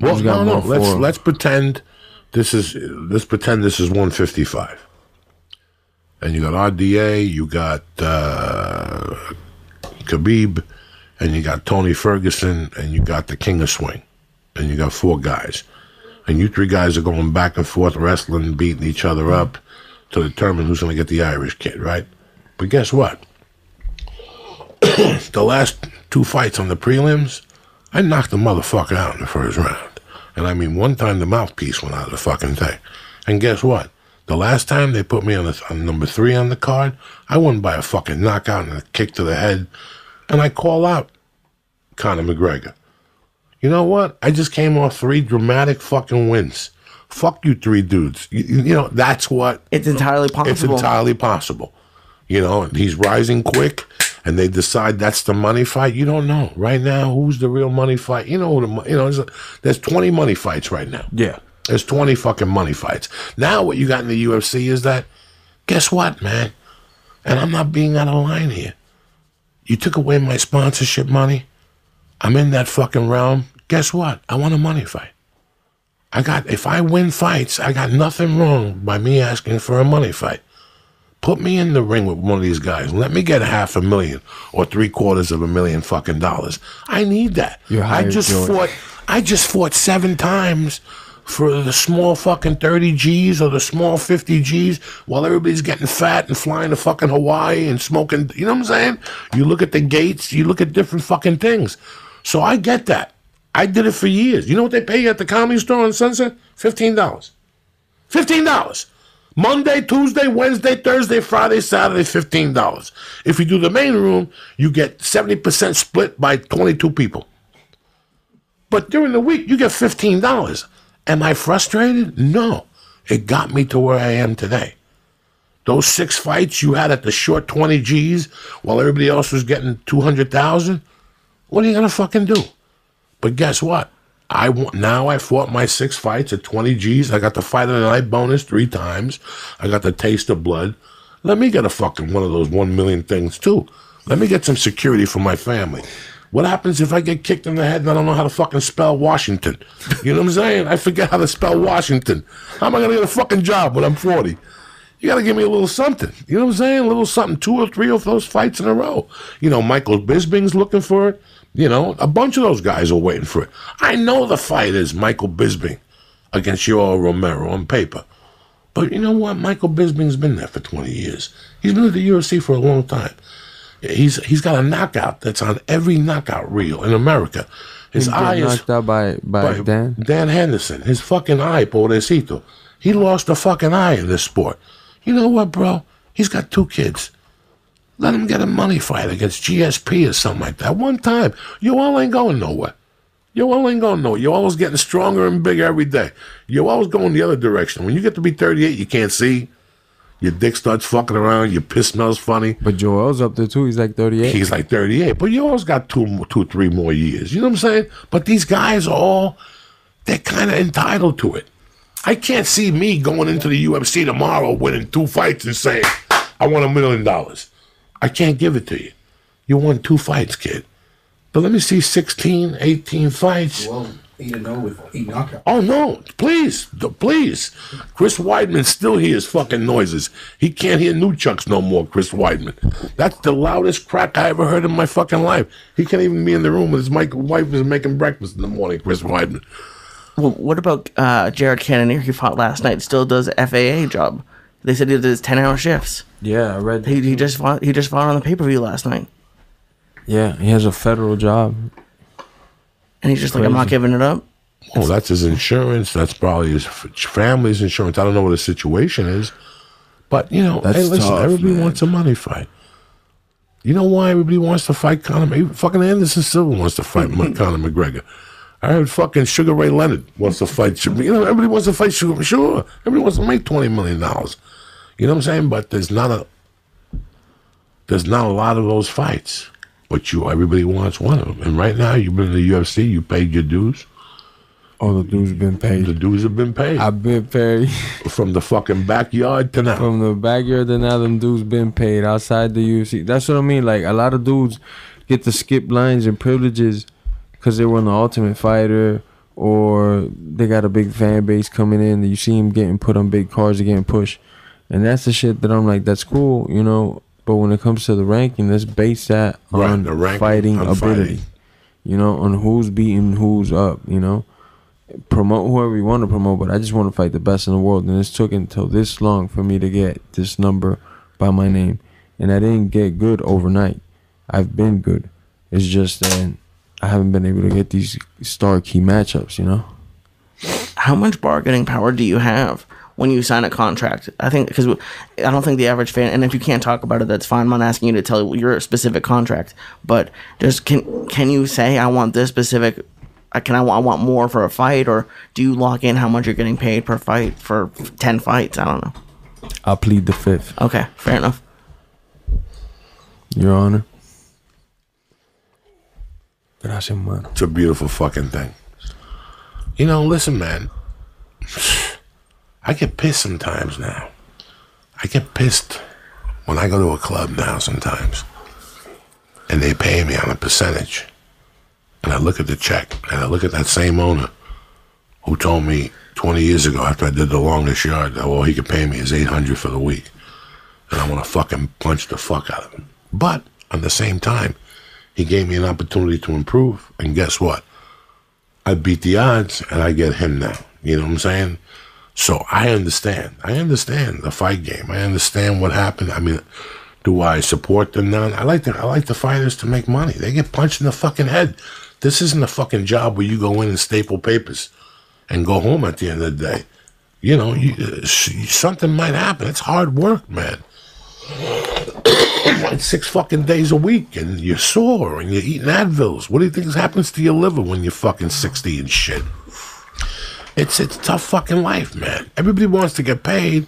Well, no. Let's pretend this is 155. And you got RDA, you got Khabib, and you got Tony Ferguson, and you got the King of Swing. And you got 4 guys. And you 3 guys are going back and forth, wrestling, beating each other up to determine who's going to get the Irish kid, right? But guess what? The last 2 fights on the prelims, I knocked the motherfucker out in the first round. And I mean, one time the mouthpiece went out of the fucking thing. And guess what? The last time they put me on number 3 on the card, I won by a fucking knockout and a kick to the head. And I call out Conor McGregor. You know what? I just came off 3 dramatic fucking wins. Fuck you 3 dudes. You know, that's what... It's entirely possible. It's entirely possible. You know, and he's rising quick, and they decide that's the money fight. You don't know. Right now, who's the real money fight? You know, there's 20 money fights right now. Yeah. There's 20 fucking money fights. Now what you got in the UFC is that, guess what, man? And I'm not being out of line here. You took away my sponsorship money. I'm in that fucking realm. Guess what? I want a money fight. If I win fights, I got nothing wrong by me asking for a money fight. Put me in the ring with one of these guys. Let me get $500,000 or $750,000 fucking dollars. I need that. I just fought 7 times for the small fucking 30 G's or the small 50 G's while everybody's getting fat and flying to fucking Hawaii and smoking. You know what I'm saying? You look at the gates, you look at different fucking things. So I get that. I did it for years. You know what they pay you at the Comedy Store on Sunset? $15. $15. Monday, Tuesday, Wednesday, Thursday, Friday, Saturday, $15. If you do the main room, you get 70% split by 22 people. But during the week, you get $15. Am I frustrated? No. It got me to where I am today. Those 6 fights you had at the short 20 G's while everybody else was getting 200,000, what are you going to fucking do? But guess what? I fought my 6 fights at 20 G's. I got the fight of the night bonus 3 times. I got the taste of blood. Let me get a fucking one of those 1 million things too. Let me get some security for my family. What happens if I get kicked in the head and I don't know how to fucking spell Washington? You know what I'm saying? I forget how to spell Washington. How am I going to get a fucking job when I'm 40? You got to give me a little something. You know what I'm saying? A little something. 2 or 3 of those fights in a row. You know, Michael Bisping's looking for it. You know, a bunch of those guys are waiting for it. I know the fight is Michael Bisping against Yoel Romero on paper. But you know what? Michael Bisping's been there for 20 years. He's been at the UFC for a long time. He's got a knockout that's on every knockout reel in America. His eye is knocked out by Dan Henderson. His fucking eye, pobrecito. He lost a fucking eye in this sport. You know what, bro? He's got 2 kids. Let him get a money fight against GSP or something like that. One time. Yoel ain't going nowhere. Yoel is getting stronger and bigger every day. Yoel's going the other direction. When you get to be 38, you can't see. Your dick starts fucking around. Your piss smells funny. But Joel's up there too. He's like 38. He's like 38. But Yoel's got 3 more years. You know what I'm saying? But these guys they're kind of entitled to it. I can't see me going into the UFC tomorrow winning 2 fights and saying, I want $1 million. I can't give it to you. You won 2 fights, kid. But let me see 16, 18 fights. Well, 8-0 with 8 knockouts. Oh, no. Please. Chris Weidman still hears fucking noises. He can't hear Nunchucks no more, Chris Weidman. That's the loudest crack I ever heard in my fucking life. He can't even be in the room with his wife is making breakfast in the morning, Chris Weidman. Well, what about Jared Cannonier? He fought last night. Still does FAA job. They said he does 10-hour shifts. Yeah, I read that. He just fought on the pay-per-view last night. Yeah, he has a federal job. And he's just like, I'm not giving it up. Oh, that's his insurance. That's probably his family's insurance. I don't know what his situation is. But, you know, hey, listen, tough, everybody wants a money fight. You know why everybody wants to fight Conor? Fucking Anderson Silva wants to fight Conor McGregor. I heard fucking Sugar Ray Leonard wants to fight. You know, everybody wants to fight Sugar. Sure, everybody wants to make $20 million. You know what I'm saying? But there's not a lot of those fights. But everybody wants one of them. And right now, you've been in the UFC. You paid your dues. Oh, the dues have been paid. The dues have been paid. I've been paid. From the fucking backyard to now. From the backyard to now, them dues been paid outside the UFC. That's what I mean. Like, a lot of dudes get to skip lines and privileges because they were on the Ultimate Fighter or they got a big fan base coming in. You see them getting put on big cards, getting pushed, and that's the shit that I'm like, that's cool, you know. But when it comes to the ranking, let's base that on fighting ability, you know, on who's beating who's up, you know. Promote whoever you want to promote, but I just want to fight the best in the world, and it's took until this long for me to get this number by my name, and I didn't get good overnight. I've been good. It's just that I haven't been able to get these star key matchups, you know. How much bargaining power do you have when you sign a contract? I think, because I don't think the average fan, and if you can't talk about it, that's fine. I'm not asking you to tell your specific contract, but just can you say, I want this specific, I want more for a fight, or do you lock in how much you're getting paid per fight for 10 fights? I don't know. I'll plead the fifth. Okay, fair enough. Your Honor. Gracias, man. It's a beautiful fucking thing. You know, listen, man. I get pissed sometimes now. I get pissed when I go to a club now sometimes, and they pay me on a percentage. And I look at the check, and I look at that same owner who told me 20 years ago after I did the longest yard that all he could pay me is $800 for the week. And I want to fucking punch the fuck out of him. But at the same time, he gave me an opportunity to improve. And guess what? I beat the odds, and I get him now. You know what I'm saying? So I understand. I understand the fight game. I understand what happened. I mean, do I support them now? I like the fighters to make money. They get punched in the fucking head. This isn't a fucking job where you go in and staple papers and go home at the end of the day. You know, something might happen. It's hard work, man. It's 6 fucking days a week, and you're sore, and you're eating Advils. What do you think happens to your liver when you're fucking 60 and shit? It's tough fucking life, man. Everybody wants to get paid,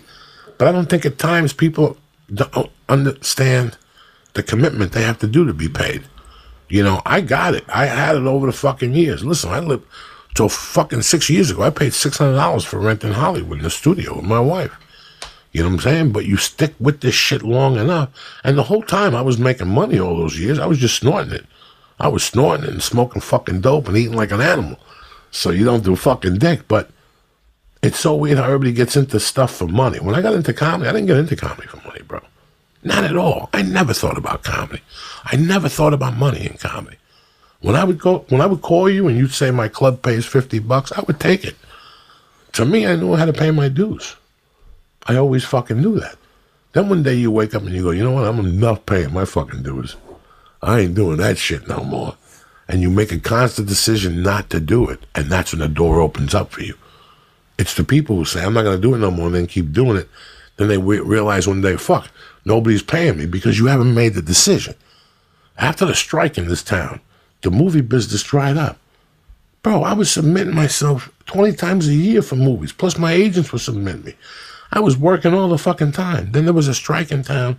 but I don't think at times people don't understand the commitment they have to do to be paid. You know, I got it. I had it over the fucking years. Listen, I lived till fucking 6 years ago. I paid $600 for rent in Hollywood in the studio with my wife. You know what I'm saying? But you stick with this shit long enough. And the whole time I was making money all those years, I was just snorting it. I was snorting it and smoking fucking dope and eating like an animal. So you don't do fucking dick. But it's so weird how everybody gets into stuff for money. When I got into comedy, I didn't get into comedy for money, bro. Not at all. I never thought about comedy. I never thought about money in comedy. When I would call you and you'd say my club pays $50, I would take it. To me, I knew how to pay my dues. I always fucking knew that. Then one day you wake up and you go, you know what? I'm enough paying my fucking dues. I ain't doing that shit no more. And you make a constant decision not to do it. And that's when the door opens up for you. It's the people who say, I'm not going to do it no more, and then keep doing it. Then they realize one day, fuck, nobody's paying me because you haven't made the decision. After the strike in this town, the movie business dried up. Bro, I was submitting myself 20 times a year for movies. Plus my agents were submitting me. I was working all the fucking time. Then there was a strike in town,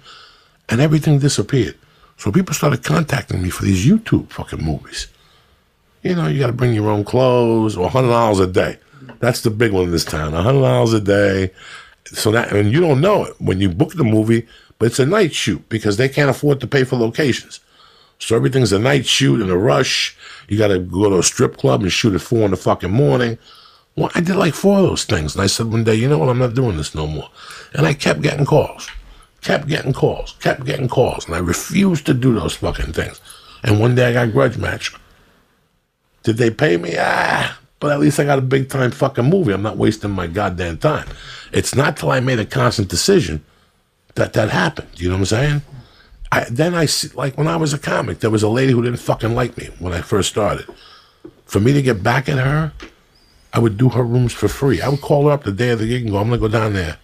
and everything disappeared. So people started contacting me for these YouTube fucking movies. You know, you got to bring your own clothes, or $100 a day. That's the big one in this town, $100 a day. So that, and you don't know it when you book the movie, but it's a night shoot because they can't afford to pay for locations. So everything's a night shoot in a rush. You got to go to a strip club and shoot at 4 in the fucking morning. Well, I did like 4 of those things. And I said one day, you know what, I'm not doing this no more. And I kept getting calls. And I refused to do those fucking things. And one day I got grudge matched. Did they pay me? But at least I got a big time fucking movie. I'm not wasting my goddamn time. It's not till I made a constant decision that happened. You know what I'm saying? Then I see, like when I was a comic, there was a lady who didn't fucking like me when I first started. For me to get back at her, I would do her rooms for free. I would call her up the day of the gig and go, I'm going to go down there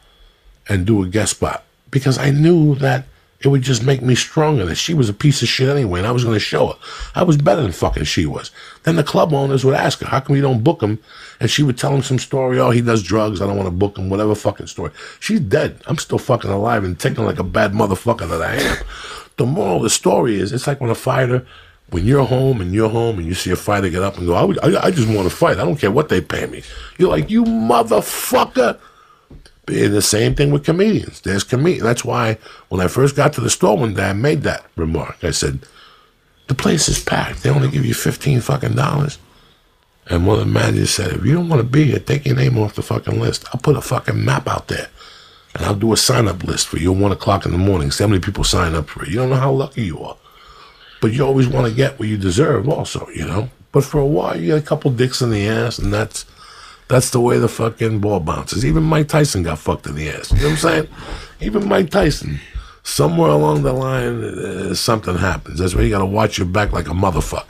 and do a guest spot. Because I knew that it would just make me stronger, that she was a piece of shit anyway, and I was going to show her. I was better than fucking she was. Then the club owners would ask her, how come you don't book him? And she would tell him some story. Oh, he does drugs. I don't want to book him. Whatever fucking story. She's dead. I'm still fucking alive and ticking like a bad motherfucker that I am. The moral of the story is, it's like when a fighter, when you're home and you see a fighter get up and go, I just want to fight. I don't care what they pay me. You're like, you motherfucker. And the same thing with comedians. There's comedians. That's why when I first got to the store one day, I made that remark. I said, the place is packed. They only give you $15 fucking dollars. And one of the managers said, if you don't want to be here, take your name off the fucking list. I'll put a fucking map out there. And I'll do a sign-up list for you at 1 o'clock in the morning. See how many people sign up for it. You don't know how lucky you are. But you always want to get what you deserve also, you know. But for a while, you get a couple dicks in the ass, and that's the way the fucking ball bounces. Even Mike Tyson got fucked in the ass. You know what I'm saying? Even Mike Tyson. Somewhere along the line, something happens. That's why you got to watch your back like a motherfucker.